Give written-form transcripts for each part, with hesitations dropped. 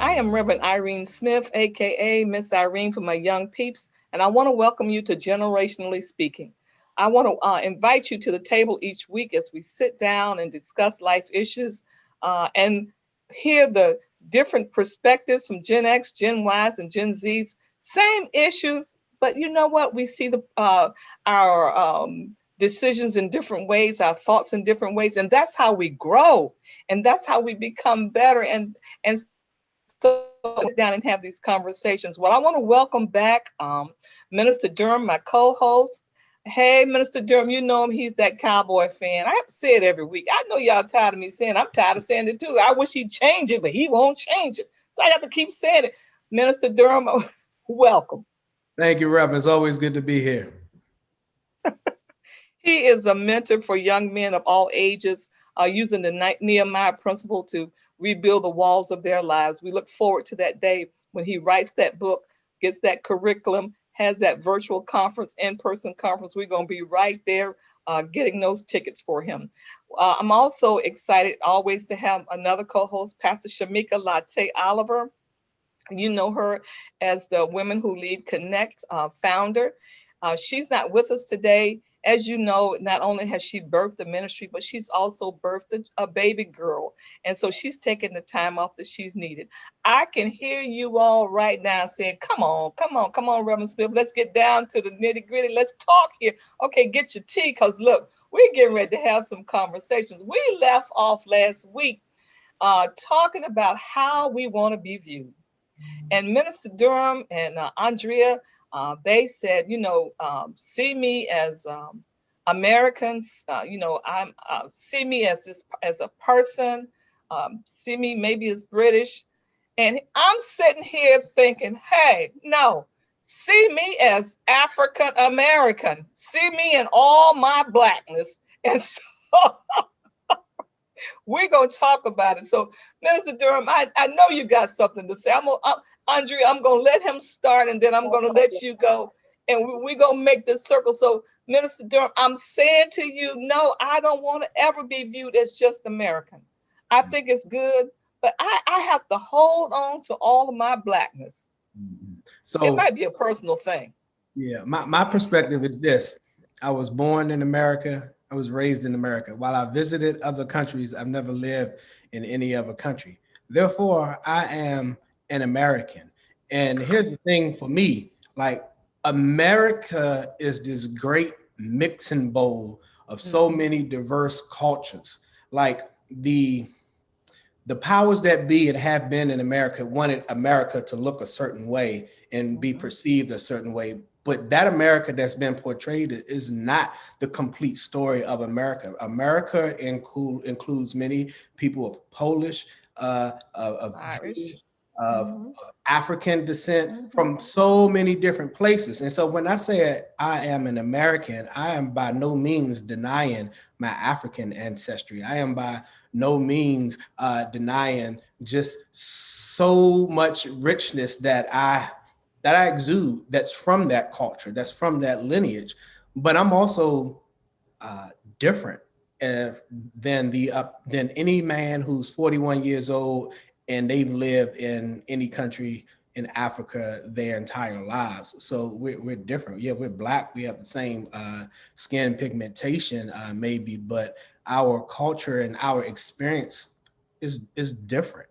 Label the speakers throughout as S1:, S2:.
S1: I am Reverend Irene Smith, aka Miss Irene for my young peeps, and I want to welcome you to Generationally Speaking. I want to invite you to the table each week as we sit down and discuss life issues and hear the different perspectives from Gen X, Gen Ys, and Gen Zs. Same issues, but you know what? We see our decisions in different ways, our thoughts in different ways, and that's how we grow, and that's how we become better. And so sit down and have these conversations. Well, I want to welcome back Minister Durham, my co-host. Hey, Minister Durham, you know him. He's that cowboy fan. I have to say it every week. I know y'all tired of me saying. I'm tired of saying it too. I wish he'd change it, but he won't change it. So I have to keep saying it. Minister Durham, welcome.
S2: Thank you, Reverend. It's always good to be here.
S1: He is a mentor for young men of all ages, using the Nehemiah principle to rebuild the walls of their lives. We look forward to that day when he writes that book, gets that curriculum, has that virtual conference, in-person conference. We're going to be right there getting those tickets for him. I'm also excited always to have another co-host, Pastor Shamika Latte Oliver. You know her as the Women Who Lead Connect founder. She's not with us today. As you know, not only has she birthed the ministry, but she's also birthed a baby girl. And so she's taking the time off that she's needed. I can hear you all right now saying, come on, come on, come on, Reverend Smith. Let's get down to the nitty gritty. Let's talk here. Okay, get your tea, because look, we're getting ready to have some conversations. We left off last week talking about how we want to be viewed. And Minister Durham and Andrea, they said, see me as Americans. I'm see me as as a person. See me maybe as British, and I'm sitting here thinking, hey, no, see me as African American. See me in all my blackness, and so we're going to talk about it. So, Minister Durham, I know you got something to say. Andrea, I'm going to let him start, and then I'm going to let you go, and we're going to make this circle. So, Minister Durham, I'm saying to you, no, I don't want to ever be viewed as just American. I think it's good, but I have to hold on to all of my blackness. It
S2: So,
S1: might be a personal thing.
S2: yeah, my perspective is this. I was born in America. I was raised in America. While I visited other countries, I've never lived in any other country. Therefore, I am an American. And here's the thing for me, like America is this great mixing bowl of so
S1: Mhm.
S2: many diverse cultures. Like the powers that be and have been in America wanted America to look a certain way and be
S1: Mhm.
S2: perceived a certain way. But that America that's been portrayed is not the complete story of America. America includes many people of Polish, of
S1: Irish.
S2: Jewish, of
S1: Mhm.
S2: African descent
S1: Mhm.
S2: from so many different places. And so when I say I am an American, I am by no means denying my African ancestry. I am by no means denying just so much richness that I exude, that's from that culture, that's from that lineage. But I'm also uh, different uh, than any man who's 41 years old and they've lived in any country in Africa their entire lives. So we're different. Yeah, we're black. We have the same skin pigmentation, maybe, but our culture and our experience is different,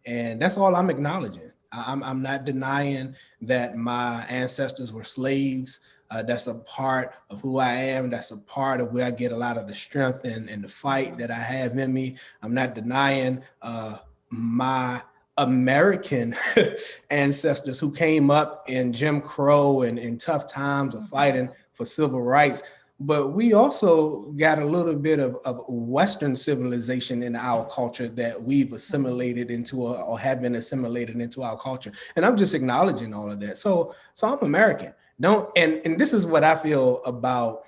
S2: and that's all I'm acknowledging. I'm not denying that my ancestors were slaves. That's a part of who I am. That's a part of where I get a lot of the strength and the fight
S1: Mhm.
S2: that I have in me. I'm not denying my American ancestors who came up in Jim Crow and in tough times of
S1: Mhm.
S2: fighting for civil rights. But we also got a little bit of Western civilization in our culture that we've
S1: Mhm.
S2: assimilated into or have been assimilated into our culture. And I'm just acknowledging all of that. So I'm American. Don't and this is what I feel about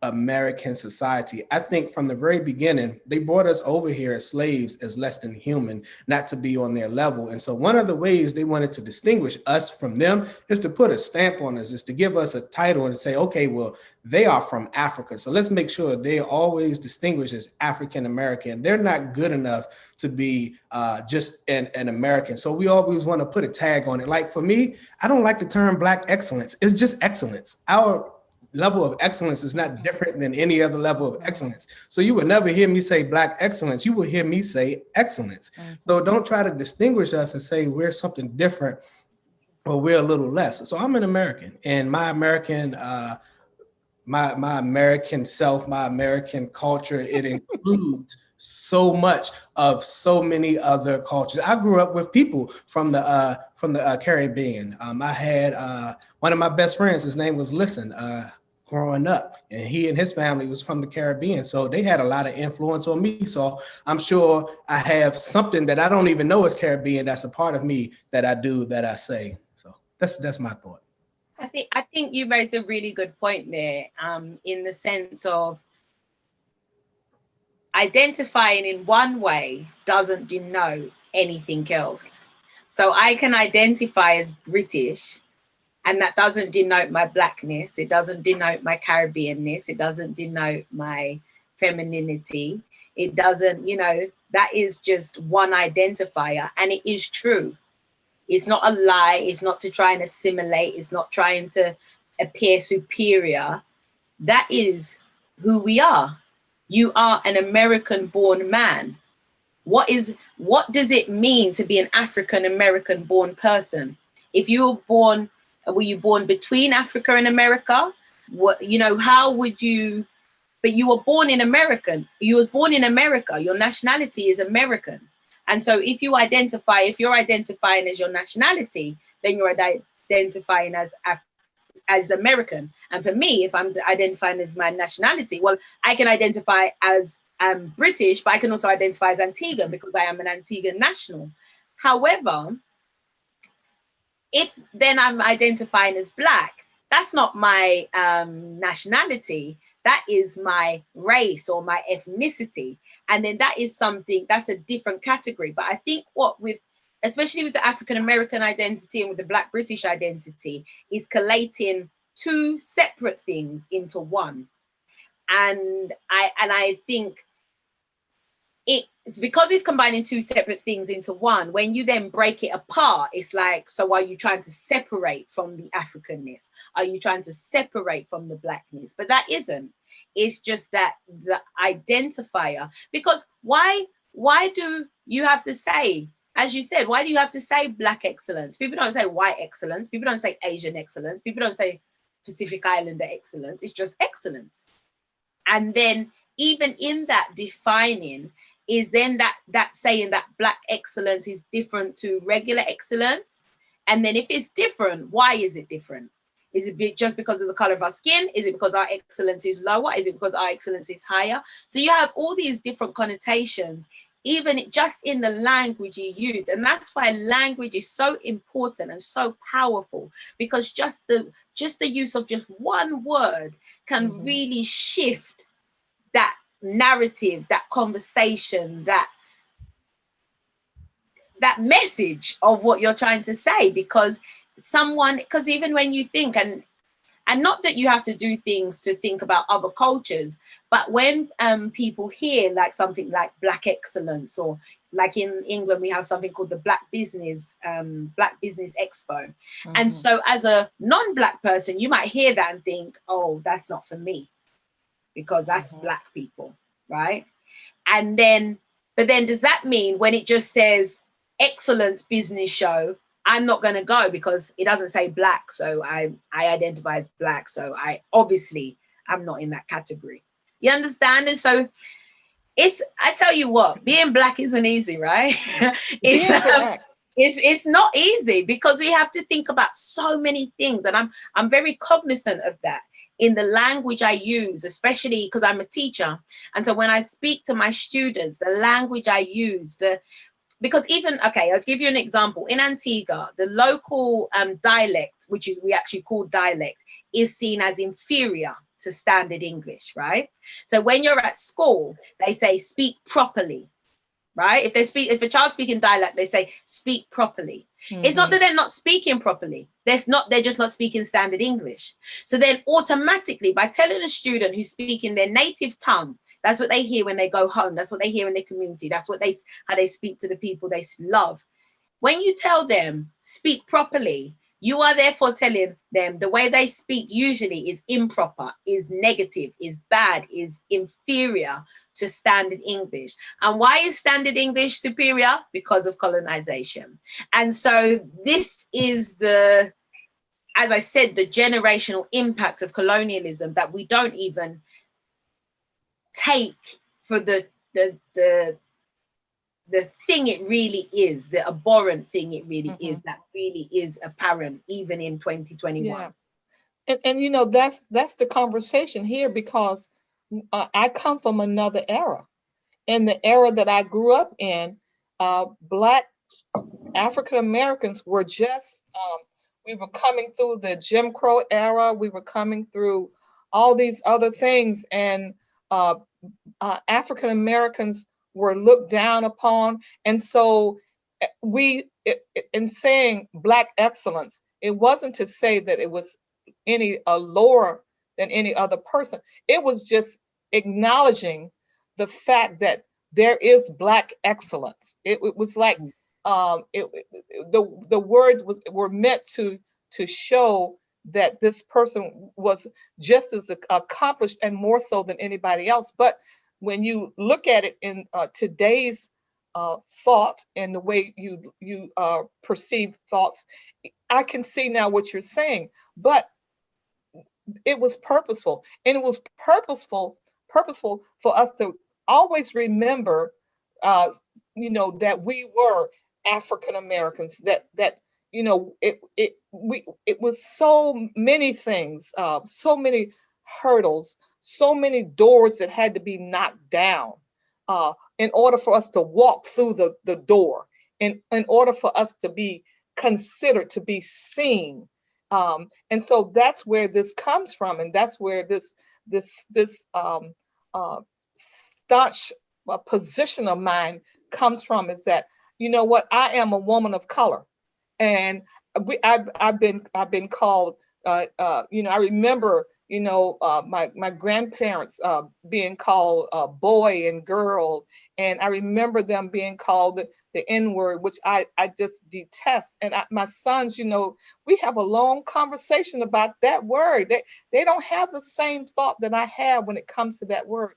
S2: American society. I think from the very beginning, they brought us over here as slaves, as less than human, not to be on their level. And so one of the ways they wanted to distinguish us from them is to put a stamp on us, is to give us a title and say, okay, well, they are from Africa. So let's make sure they always distinguish as African American. They're not good enough to be just an American. So we always want to put a tag on it. Like for me, I don't like the term Black excellence. It's just excellence. Our level of excellence is not different than any other level of excellence. So you would never hear me say Black excellence. You will hear me say excellence. So don't try to distinguish us and say we're something different or we're a little less. So I'm an American, and my American my American self, my American culture, it includes so much of so many other cultures. I grew up with people from the Caribbean. I had one of my best friends, his name was Listen, growing up, and he and his family was from the Caribbean. So they had a lot of influence on me. So I'm sure I have something that I don't even know is Caribbean that's a part of me that I do, that I say. So that's my thought.
S3: I think you raised a really good point there, in the sense of identifying in one way doesn't denote anything else. So I can identify as British, and that doesn't denote my Blackness. It doesn't denote my Caribbeanness. It doesn't denote my femininity. It doesn't, that is just one identifier, and it is true. It's not a lie. It's not to try and assimilate. It's not trying to appear superior. That is who we are. You are an American-born man. What does it mean to be an African-American-born person? If you were you born between Africa and America? How would you? But you were born in America. You was born in America. Your nationality is American. And so if you're identifying as your nationality, then you're identifying as American. And for me, if I'm identifying as my nationality, well, I can identify as British, but I can also identify as Antiguan because I am an Antiguan national. However, if then I'm identifying as Black, that's not my nationality. That is my race or my ethnicity. And then that is that's a different category. But I think especially with the African-American identity and with the Black British identity, is collating two separate things into one. And I think it's because it's combining two separate things into one. When you then break it apart, it's like, so are you trying to separate from the Africanness? Are you trying to separate from the Blackness? But that isn't. It's just that the identifier. Because why do you have to say, as you said, why do you have to say Black excellence? People don't say white excellence. People don't say Asian excellence. People don't say Pacific Islander excellence. It's just excellence. And then even in that defining is then that saying that Black excellence is different to regular excellence. And then if it's different, why is it different? Is it just because of the color of our skin? Is it because our excellence is lower? Is it because our excellence is higher? So you have all these different connotations, even just in the language you use. And that's why language is so important and so powerful, because just the use of just one word can really shift that narrative, that conversation, that message of what you're trying to say. Because even when you think, and not that you have to do things to think about other cultures, but when people hear like something like Black excellence, or like in England we have something called the Black Business Expo. And so as a non-Black person, you might hear that and think, oh, that's not for me, because that's Black people, right? But then does that mean when it just says excellence business show, I'm not going to go because it doesn't say Black, so I identify as Black, so I'm not in that category. You understand? And so I tell you what, being Black isn't easy, right? It's not easy, because we have to think about so many things, and I'm very cognizant of that in the language I use, especially because I'm a teacher. And so when I speak to my students, the language I use, because I'll give you an example. In Antigua, the local dialect, we actually call dialect, is seen as inferior to standard English, right? So when you're at school, they say speak properly, right? If a child's speaking dialect, they say speak properly. It's not that they're not speaking properly. They're just not speaking standard English. So then automatically, by telling a student who's speaking their native tongue, that's what they hear when they go home. That's what they hear in their community. That's how they speak to the people they love. When you tell them speak properly, you are therefore telling them the way they speak usually is improper, is negative, is bad, is inferior to standard English. And why is standard English superior? Because of colonization. And so this is as I said, the generational impact of colonialism that we don't even take for the thing it really is, the abhorrent thing it really is, that really is apparent even in 2021.
S1: Yeah. And you know, that's the conversation here, because I come from another era. In the era that I grew up in, Black African Americans were just, we were coming through the Jim Crow era, we were coming through all these other things, and African Americans were looked down upon. And so in saying Black excellence, it wasn't to say that it was any lower than any other person. It was just acknowledging the fact that there is Black excellence. It was like the words were meant to show that this person was just as accomplished and more so than anybody else. But when you look at it in today's thought and the way you perceive thoughts, I can see now what you're saying. But it was purposeful, and it was purposeful for us to always remember, that we were African Americans. That it was so many things, so many hurdles, so many doors that had to be knocked down in order for us to walk through the door, in order for us to be considered, to be seen. And so that's where this comes from, and that's where this staunch position of mine comes from, is that, you know what, I am a woman of color, and I've been called, I remember, my grandparents being called boy and girl, and I remember them being called the N-word, which I just detest. And my sons, we have a long conversation about that word. They don't have the same thought that I have when it comes to that word.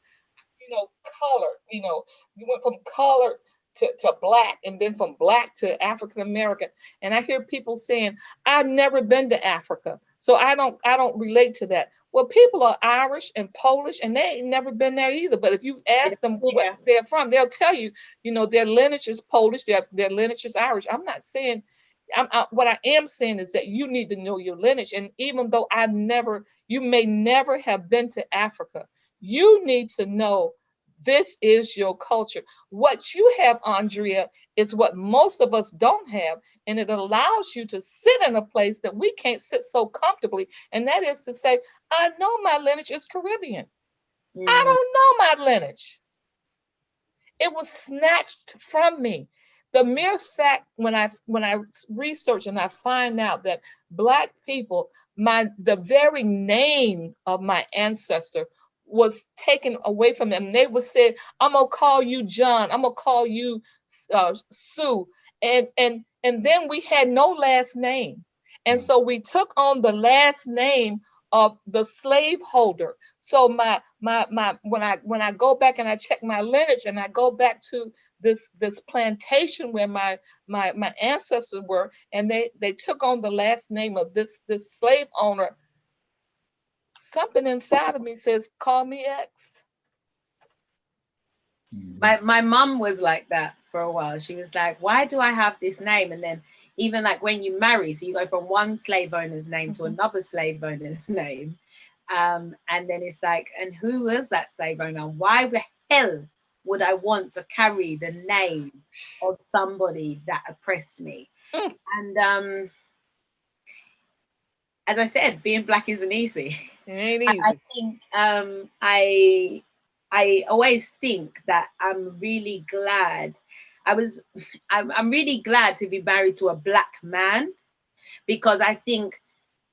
S1: Color, you went from color to Black, and then from Black to African American. And I hear people saying, I've never been to Africa, so I don't relate to that. Well, people are Irish and Polish, and they ain't never been there either. But if you ask them where they're from, they'll tell you, their lineage is Polish, their lineage is Irish. I'm not saying, what I am saying is that you need to know your lineage. And even though you may never have been to Africa, you need to know this is your culture. What you have, Andrea, is what most of us don't have. And it allows you to sit in a place that we can't sit so comfortably. And that is to say, I know my lineage is Caribbean. I don't know my lineage. It was snatched from me. The mere fact, when I research and I find out that Black people, the very name of my ancestor was taken away from them. They would say, I'm gonna call you John, I'm gonna call you Sue. And then we had no last name. And so we took on the last name of the slaveholder. So when I go back and I check my lineage, and I go back to this plantation where my ancestors were, and they took on the last name of this slave owner, something inside of me says, call me X.
S3: My mom was like that for a while. She was like, why do I have this name? And then even like when you marry, so you go from one slave owner's name to another slave owner's name. And then it's like, and who was that slave owner? Why the hell would I want to carry the name of somebody that oppressed me? And as I said, being black isn't easy.
S1: It ain't
S3: I
S1: easy.
S3: think I always think that I'm really glad. I'm really glad to be married to a black man, because I think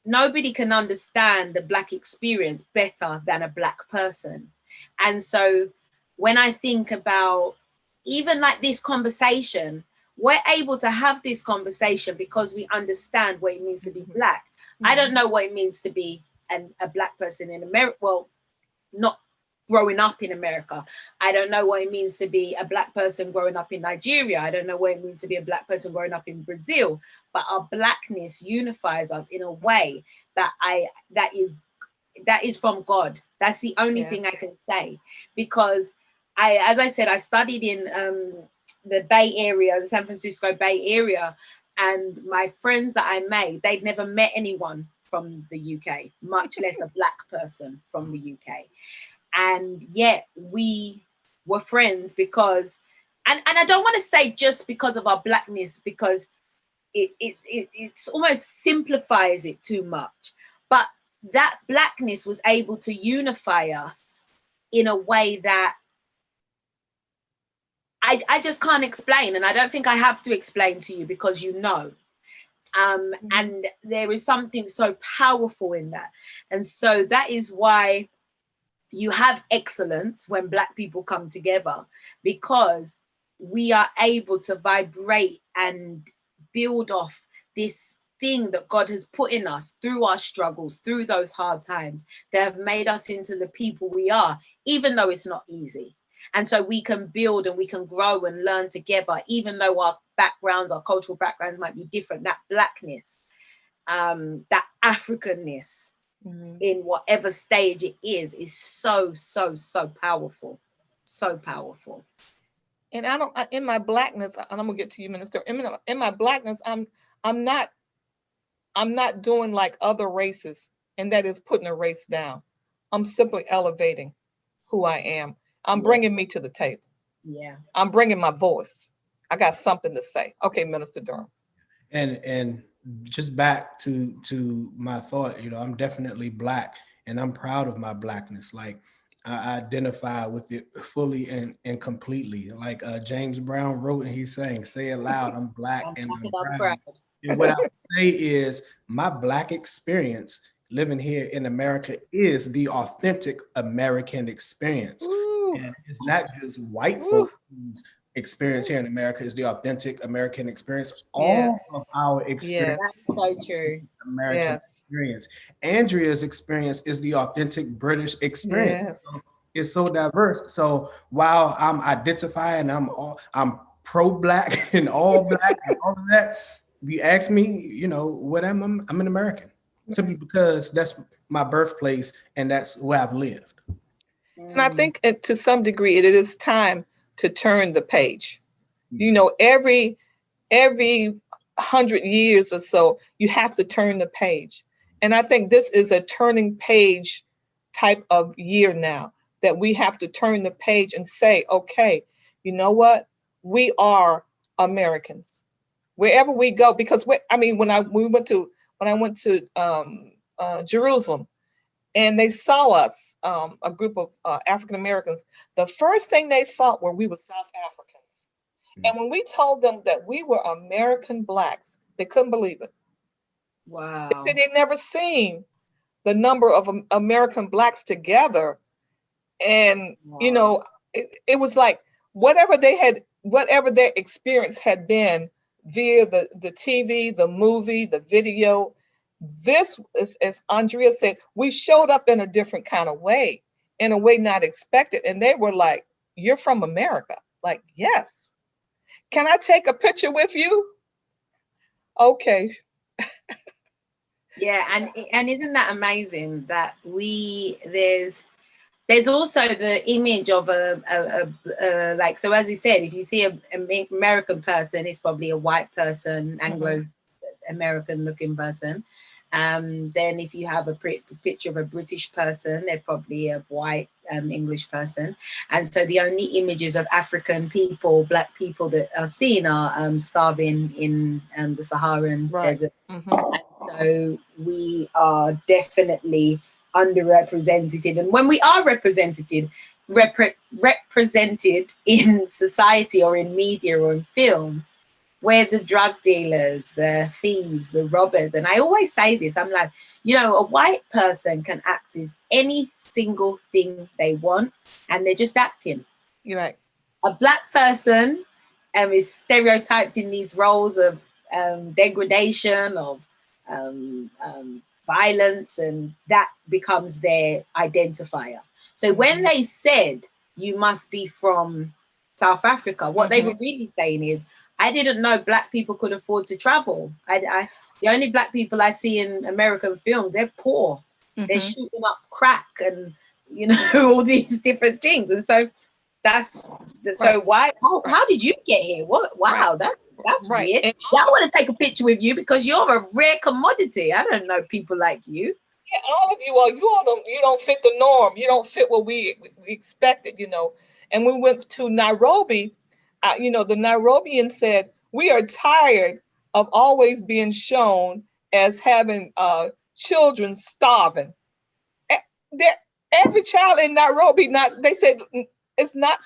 S3: nobody can understand the black experience better than a black person. And so when I think about even like this conversation, we're able to have this conversation because we understand what it means to be black. I don't know what it means to be a black person in America. Well, not growing up in America. I don't know what it means to be a black person growing up in Nigeria. I don't know what it means to be a black person growing up in Brazil. But our blackness unifies us in a way that is from God. That's the only thing I can say, because as I said, I studied in the Bay Area, the San Francisco Bay Area, and my friends that I made, they'd never met anyone from the UK, much less a black person from the UK. And yet we were friends because, and I don't want to say just because of our blackness, because it's almost simplifies it too much. But that blackness was able to unify us in a way that I just can't explain. And I don't think I have to explain to you, because you know. And there is something so powerful in that. And so that is why you have excellence when black people come together, because we are able to vibrate and build off this thing that God has put in us through our struggles, through those hard times, that have made us into the people we are, even though it's not easy. And so we can build and we can grow and learn together, even though our backgrounds, our cultural backgrounds might be different. That blackness, that Africanness, in whatever stage it is so, so, so powerful. So powerful.
S1: And in my blackness, and I'm gonna get to you, Minister. In my blackness, I'm not doing like other races, and that is putting a race down. I'm simply elevating who I am. I'm bringing me to the table.
S3: Yeah.
S1: I'm bringing my voice. I got something to say. Okay, Minister Durham.
S2: And just back to my thought, I'm definitely black, and I'm proud of my blackness. Like, I identify with it fully and completely. Like James Brown wrote, and he's saying, "Say it loud, I'm black and I'm proud." And what I would say is, my black experience living here in America is the authentic American experience.
S1: Ooh.
S2: And it's not just white folks whose experience here in America is the authentic American experience. All of our experience,
S1: Yes.
S3: That's so true.
S2: American experience. Andrea's experience is the authentic British experience.
S1: Yes.
S2: So it's so diverse. So while I'm identifying, I'm pro-black and all black and all of that, if you ask me, what I'm an American, simply because that's my birthplace and that's where I've lived.
S1: And I think to some degree it is time to turn the page. Every 100 years or so, you have to turn the page. And I think this is a turning page type of year now, that we have to turn the page and say, okay, you know what? We are Americans wherever we go. Because when I went to Jerusalem, and they saw us, a group of African Americans, the first thing they thought were we were South Africans. And when we told them that we were American blacks, they couldn't believe it.
S3: Wow.
S1: They said they'd never seen the number of American blacks together. And, it was like whatever their experience had been via the TV, the movie, the video, this is, as Andrea said, we showed up in a different kind of way, in a way not expected. And they were like, "You're from America?" Like, "Yes." "Can I take a picture with you?" Okay.
S3: Yeah, and isn't that amazing that there's also the image of a like, so as you said, if you see an American person, it's probably a white person, Anglo-American looking person. Then if you have a picture of a British person, they're probably a white English person. And so the only images of African people, black people that are seen are starving in the Saharan desert. And So we are definitely underrepresented, and when we are represented in society or in media or in film, we're the drug dealers, the thieves, the robbers. And I always say this, I'm like, you know, a white person can act as any single thing they want, and they're just acting.
S1: You're right.
S3: A black person is stereotyped in these roles of degradation, of violence, and that becomes their identifier. So when they said you must be from South Africa, what they were really saying is, I didn't know black people could afford to travel. The only black people I see in American films, they're poor. They're shooting up crack and, you know, all these different things. And so so why? How did you get here? What? Wow, that's weird. And I want to take a picture with you because you're a rare commodity. I don't know people like you.
S1: Yeah, all of you don't fit the norm. You don't fit what we expected, you know. And we went to Nairobi. You know, the Nairobians said, we are tired of always being shown as having children starving. Every child in Nairobi, they said it's not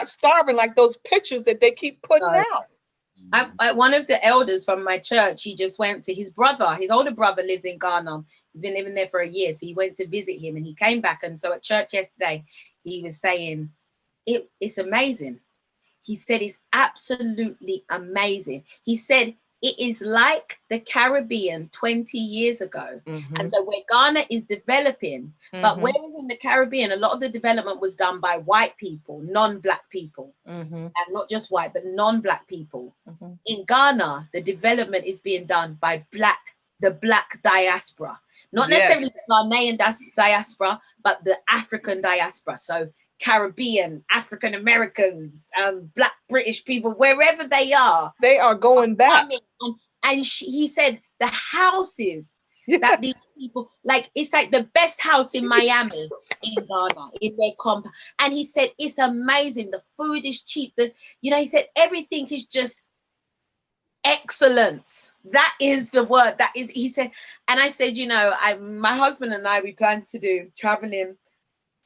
S1: starving like those pictures that they keep putting out.
S3: One of the elders from my church, he just went to his older brother lives in Ghana. He's been living there for a year. So he went to visit him and he came back. And so at church yesterday, he was saying, it's amazing. He said, it's absolutely amazing. He said, it is like the Caribbean 20 years ago. And so where Ghana is developing, but whereas in the Caribbean, a lot of the development was done by white people, non-black people, and not just white, but non-black people. In Ghana, the development is being done by the black diaspora, not necessarily the Ghanaian diaspora, but the African diaspora. So Caribbean, African Americans, black British people, wherever they are
S1: going back.
S3: He said the houses that these people, like, it's like the best house in Miami, in Ghana, in their compound. And he said it's amazing. The food is cheap. He said everything is just excellence. That is the word. He said. And I said, my husband and I, we plan to do traveling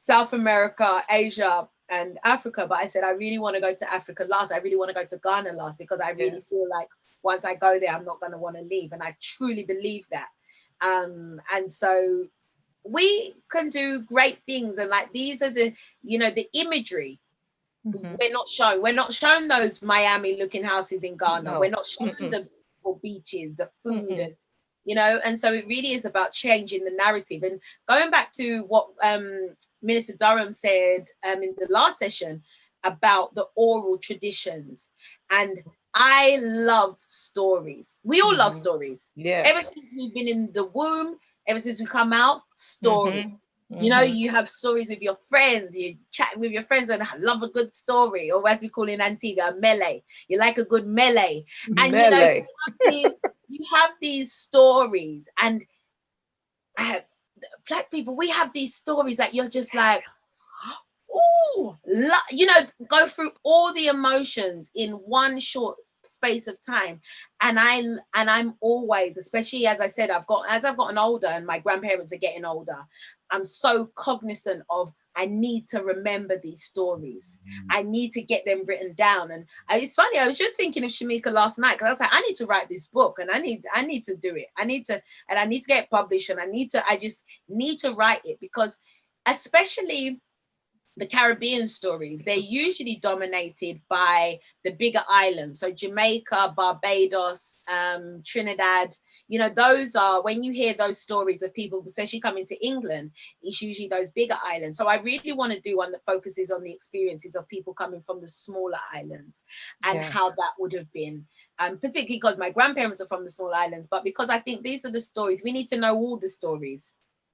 S3: South America, Asia, and Africa. But I said, I really want to go to Africa last. I really want to go to Ghana last, because I really feel like once I go there, I'm not going to want to leave. And I truly believe that. And so we can do great things. And like, these are the imagery. We're not shown those Miami looking houses in Ghana. We're not shown the beaches, the food, and so it really is about changing the narrative. And going back to what Minister Durham said in the last session about the oral traditions, and I love stories. We all love stories. Yeah. Ever since we've been in the womb, ever since we come out, stories. You have stories with your friends, you chat with your friends and love a good story, or as we call in Antigua, a melee. You like a good melee. And you have these stories, and black people, we have these stories that you're just like, go through all the emotions in one short space of time. And I'm always, especially as I said, I've gotten older and my grandparents are getting older, I'm so cognizant of, I need to remember these stories. I need to get them written down. And it's funny, I was just thinking of Shamika last night, because I was like, I need to write this book, and I need to do it. I need to get it published, and I just need to write it, because especially the Caribbean stories, they're usually dominated by the bigger islands. So Jamaica, Barbados, Trinidad, those are, when you hear those stories of people, especially coming to England, it's usually those bigger islands. So I really want to do one that focuses on the experiences of people coming from the smaller islands and how that would have been, particularly because my grandparents are from the small islands, but because I think these are the stories, we need to know all the stories.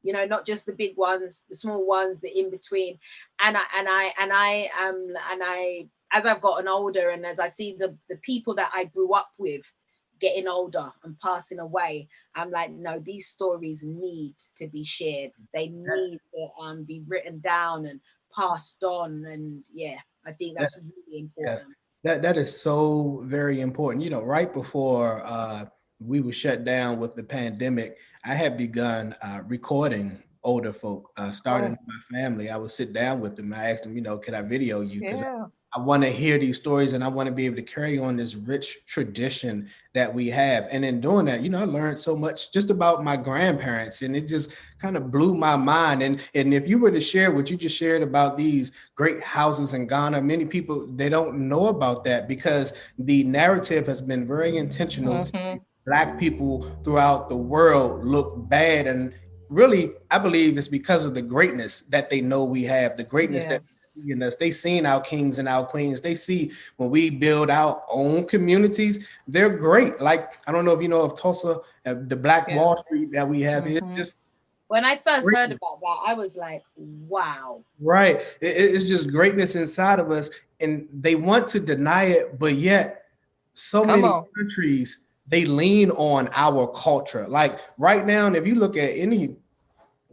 S3: Not just the big ones, the small ones, the in between. And I as I've gotten older, and as I see the people that I grew up with getting older and passing away, I'm like, no, these stories need to be shared. They need to be written down and passed on. And I think that's really important.
S2: Yes. That is so very important. Right before we were shut down with the pandemic, I had begun recording older folk, starting with my family. I would sit down with them. I asked them, can I video you? Because
S1: Yeah.
S2: I want to hear these stories and I want to be able to carry on this rich tradition that we have. And in doing that, I learned so much just about my grandparents, and it just kind of blew my mind. And if you were to share what you just shared about these great houses in Ghana, many people, they don't know about that because the narrative has been very intentional to make Black people throughout the world look bad. And really, I believe it's because of the greatness that they know we have, the greatness that they seen our kings and our queens. They see when we build our own communities, they're great. Like, I don't know if you know of Tulsa, the Black Wall Street that we have here. Just
S3: when I first heard about that, I was like, wow.
S2: Right. It's just greatness inside of us, and they want to deny it, but yet so many countries, they lean on our culture. Like right now, and if you look at any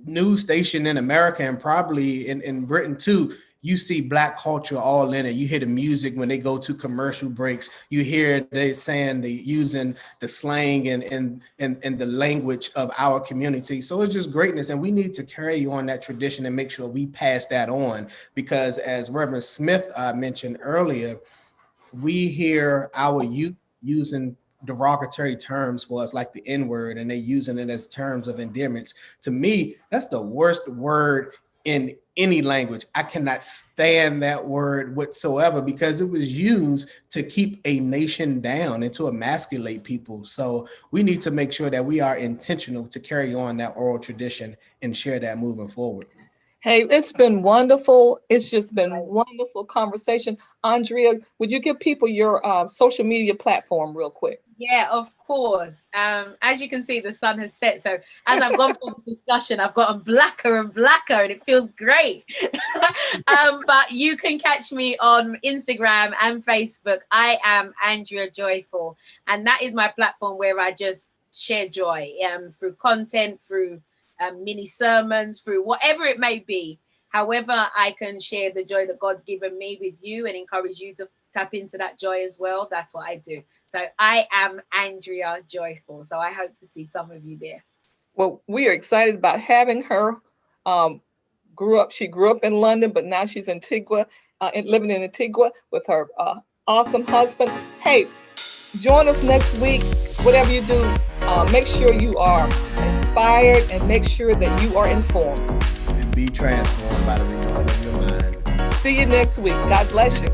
S2: news station in America and probably in Britain too, you see Black culture all in it. You hear the music when they go to commercial breaks. You hear they saying they using the slang and the language of our community. So it's just greatness, and we need to carry on that tradition and make sure we pass that on, because as Reverend Smith mentioned earlier, we hear our youth using derogatory terms for us, like the N-word, and they using it as terms of endearments. To me, that's the worst word in any language. I cannot stand that word whatsoever, because it was used to keep a nation down and to emasculate people. So we need to make sure that we are intentional to carry on that oral tradition and share that moving forward.
S1: Hey, it's been wonderful. It's just been wonderful conversation. Andrea, would you give people your social media platform real quick?
S3: Yeah, of course. As you can see, the sun has set. So as I've gone through this discussion, I've gotten blacker and blacker, and it feels great. But you can catch me on Instagram and Facebook. I am Andrea Joyful, and that is my platform where I just share joy through content, through mini sermons, through whatever it may be. However, I can share the joy that God's given me with you and encourage you to tap into that joy as well. That's what I do. So I am Andrea Joyful. So I hope to see some of you there.
S1: Well, we are excited about having her. She grew up in London, but now she's in Antigua, living in Antigua with her awesome husband. Hey, join us next week. Whatever you do, make sure you are inspired and make sure that you are informed.
S2: And be transformed by the renewal of your mind.
S1: See you next week. God bless you.